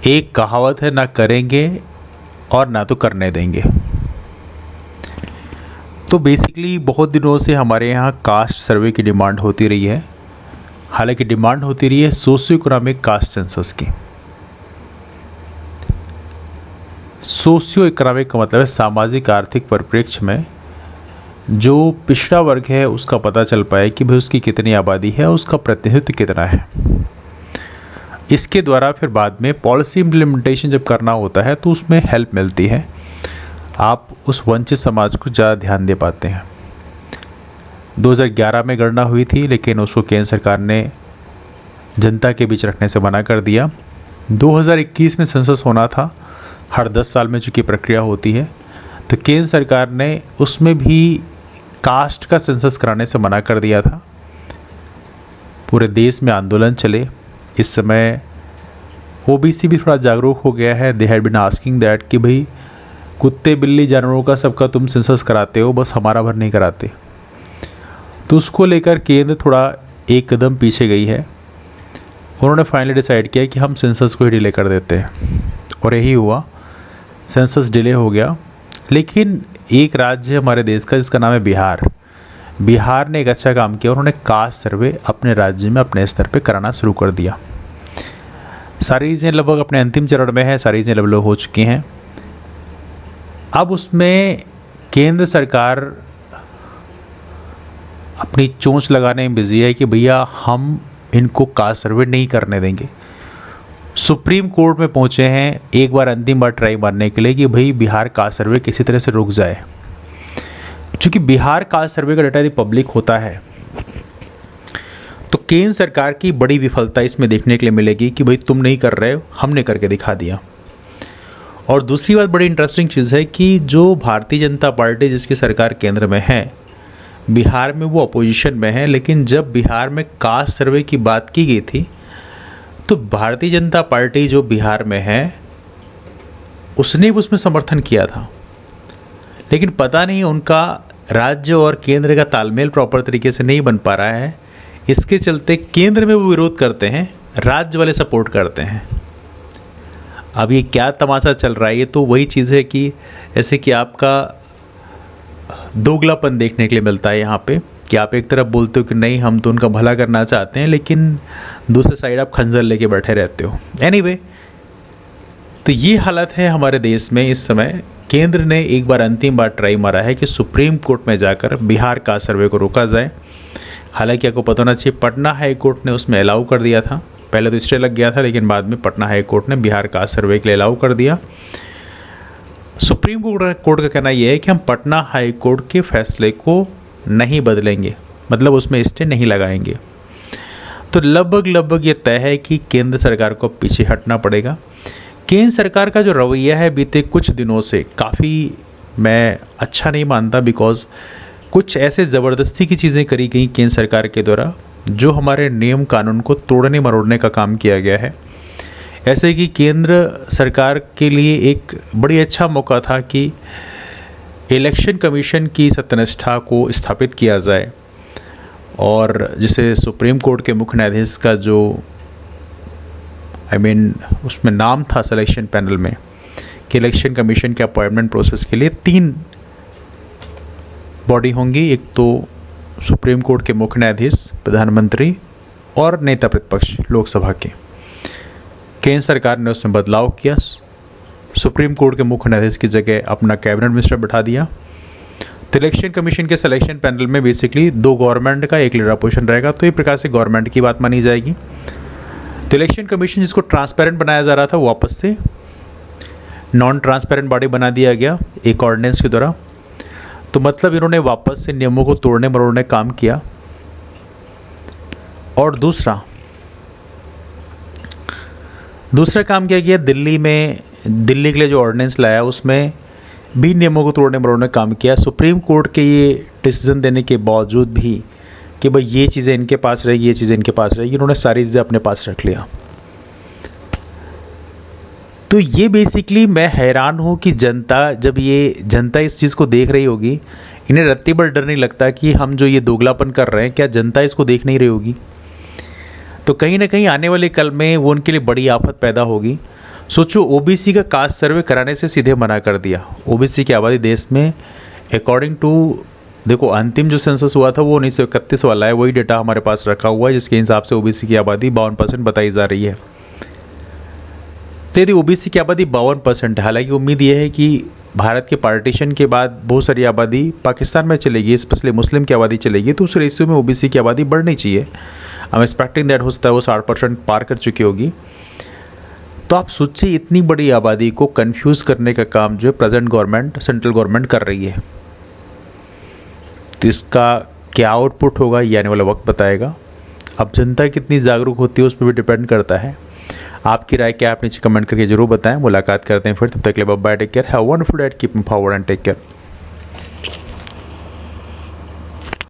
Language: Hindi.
एक कहावत है, ना करेंगे और ना तो करने देंगे। तो बेसिकली बहुत दिनों से हमारे यहाँ कास्ट सर्वे की डिमांड होती रही है। हालांकि डिमांड होती रही है सोशियो इकोनॉमिक कास्ट सेंसस की। सोशियो इकोनॉमिक का मतलब है सामाजिक आर्थिक परिप्रेक्ष्य में जो पिछड़ा वर्ग है उसका पता चल पाए कि भाई उसकी कितनी आबादी है, उसका प्रतिनिधित्व कितना है। इसके द्वारा फिर बाद में पॉलिसी इम्प्लीमेंटेशन जब करना होता है तो उसमें हेल्प मिलती है, आप उस वंचित समाज को ज़्यादा ध्यान दे पाते हैं। 2011 में गणना हुई थी, लेकिन उसको केंद्र सरकार ने जनता के बीच रखने से मना कर दिया। 2021 में सेंसस होना था, हर 10 साल में चूँकि प्रक्रिया होती है, तो केंद्र सरकार ने उसमें भी कास्ट का सेंसस कराने से मना कर दिया था। पूरे देश में आंदोलन चले। इस समय ओबीसी भी थोड़ा जागरूक हो गया है। They had been asking that कि भाई कुत्ते बिल्ली जानवरों का सबका तुम सेंसस कराते हो, बस हमारा भर नहीं कराते। तो उसको लेकर केंद्र थोड़ा एक कदम पीछे गई है। उन्होंने फाइनली डिसाइड किया कि हम सेंसस को ही डिले कर देते हैं, और यही हुआ, सेंसस डिले हो गया। लेकिन एक राज्य हमारे देश का जिसका नाम है बिहार, बिहार ने एक अच्छा काम किया। उन्होंने कास्ट सर्वे अपने राज्य में अपने स्तर पे कराना शुरू कर दिया। सारी चीज़ें लगभग अपने अंतिम चरण में है, सारी चीज़ें लगभग हो चुकी हैं। अब उसमें केंद्र सरकार अपनी चोंच लगाने में बिजी है कि भैया हम इनको कास्ट सर्वे नहीं करने देंगे। सुप्रीम कोर्ट में पहुंचे हैं एक बार अंतिम बार ट्राई मारने के लिए कि भाई बिहार कास्ट सर्वे किसी तरह से रुक जाए। क्योंकि बिहार कास्ट सर्वे का डाटा यदि पब्लिक होता है तो केंद्र सरकार की बड़ी विफलता इसमें देखने के लिए मिलेगी कि भाई तुम नहीं कर रहे हो, हमने करके दिखा दिया। और दूसरी बात बड़ी इंटरेस्टिंग चीज़ है कि जो भारतीय जनता पार्टी जिसकी सरकार केंद्र में है, बिहार में वो अपोजिशन में है। लेकिन जब बिहार में कास्ट सर्वे की बात की गई थी तो भारतीय जनता पार्टी जो बिहार में है उसने उसमें समर्थन किया था। लेकिन पता नहीं उनका राज्य और केंद्र का तालमेल प्रॉपर तरीके से नहीं बन पा रहा है। इसके चलते केंद्र में वो विरोध करते हैं, राज्य वाले सपोर्ट करते हैं। अब ये क्या तमाशा चल रहा है, ये तो वही चीज़ है कि जैसे कि आपका दोगलापन देखने के लिए मिलता है यहाँ पे, कि आप एक तरफ बोलते हो कि नहीं हम तो उनका भला करना चाहते हैं, लेकिन दूसरे साइड आप खंजर लेके बैठे रहते हो। एनीवे, तो ये हालत है हमारे देश में इस समय। केंद्र ने एक बार अंतिम बार ट्राई मारा है कि सुप्रीम कोर्ट में जाकर बिहार का सर्वे को रोका जाए। हालांकि आपको पता होना चाहिए पटना हाई कोर्ट ने उसमें अलाउ कर दिया था। पहले तो स्टे लग गया था, लेकिन बाद में पटना हाई कोर्ट ने बिहार का सर्वे के लिए अलाउ कर दिया। सुप्रीम कोर्ट का कहना यह है कि हम पटना हाई कोर्ट के फैसले को नहीं बदलेंगे, मतलब उसमें स्टे नहीं लगाएंगे। तो लगभग ये तय है कि केंद्र सरकार को पीछे हटना पड़ेगा। केंद्र सरकार का जो रवैया है बीते कुछ दिनों से काफ़ी मैं अच्छा नहीं मानता, बिकॉज कुछ ऐसे ज़बरदस्ती की चीज़ें करी गई केंद्र सरकार के द्वारा जो हमारे नियम कानून को तोड़ने मरोड़ने का काम किया गया है। ऐसे कि केंद्र सरकार के लिए एक बड़ी अच्छा मौका था कि इलेक्शन कमीशन की सत्यनिष्ठा को स्थापित किया जाए, और जिसे सुप्रीम कोर्ट के मुख्य न्यायाधीश का जो उसमें नाम था सिलेक्शन पैनल में कि इलेक्शन कमीशन के अपॉइंटमेंट प्रोसेस के लिए 3 बॉडी होंगी। एक तो सुप्रीम कोर्ट के मुख्य न्यायाधीश, प्रधानमंत्री और नेता प्रतिपक्ष लोकसभा के। केंद्र सरकार ने उसमें बदलाव किया, सुप्रीम कोर्ट के मुख्य न्यायाधीश की जगह अपना कैबिनेट मिनिस्टर बैठा दिया। तो इलेक्शन कमीशन के सिलेक्शन पैनल में बेसिकली 2 गवर्नमेंट का 1 लीडर अपोजिशन रहेगा। तो एक प्रकार से गवर्नमेंट की बात मानी जाएगी। तो इलेक्शन कमीशन जिसको ट्रांसपेरेंट बनाया जा रहा था, वापस से नॉन ट्रांसपेरेंट बॉडी बना दिया गया एक ऑर्डिनेंस के द्वारा। तो मतलब इन्होंने वापस से नियमों को तोड़ने मरोड़ने काम किया। और दूसरा काम क्या किया, दिल्ली के लिए जो ऑर्डिनेंस लाया उसमें भी नियमों को तोड़ने मरोड़ने काम किया। सुप्रीम कोर्ट के ये डिसीजन देने के बावजूद भी कि भाई ये चीज़ें इनके पास रहेगी, ये चीज़ें इनके पास रहेगी, इन्होंने सारी चीज़ें अपने पास रख लिया। तो ये बेसिकली मैं हैरान हूँ कि जनता इस चीज़ को देख रही होगी, इन्हें रत्ती भर डर नहीं लगता कि हम जो ये दोगलापन कर रहे हैं क्या जनता इसको देख नहीं रही होगी। तो कहीं ना कहीं आने वाले कल में वो उनके लिए बड़ी आफत पैदा होगी। सोचो, ओबीसी का कास्ट सर्वे कराने से सीधे मना कर दिया। ओबीसी की आबादी देश में अकॉर्डिंग टू, देखो अंतिम जो सेंसस हुआ था वो 1931 वाला है, वही डेटा हमारे पास रखा हुआ है, जिसके हिसाब से ओबीसी की आबादी 52% बताई जा रही है। तो यदि ओबीसी की आबादी 52% है, हालांकि उम्मीद यह है कि भारत के पार्टीशन के बाद बहुत सारी आबादी पाकिस्तान में चलेगी, स्पेशली मुस्लिम की आबादी चलेगी, तो उस रेशियो में ओबीसी की आबादी बढ़नी चाहिए। आई एम एक्सपेक्टिंग दैट हो सकता है वो 60% पार कर चुकी होगी। तो आप सोचिए, इतनी बड़ी आबादी को कंफ्यूज करने का काम जो है प्रेजेंट गवर्नमेंट, सेंट्रल गवर्नमेंट कर रही है। तो इसका क्या आउटपुट होगा ये आने वाला वक्त बताएगा। अब जनता कितनी जागरूक होती है उस पर भी डिपेंड करता है। आपकी राय क्या है आप नीचे कमेंट करके जरूर बताएं। मुलाकात करते हैं फिर, तब तक के लिए bye bye, take care, have a wonderful day, keep empowered and take care.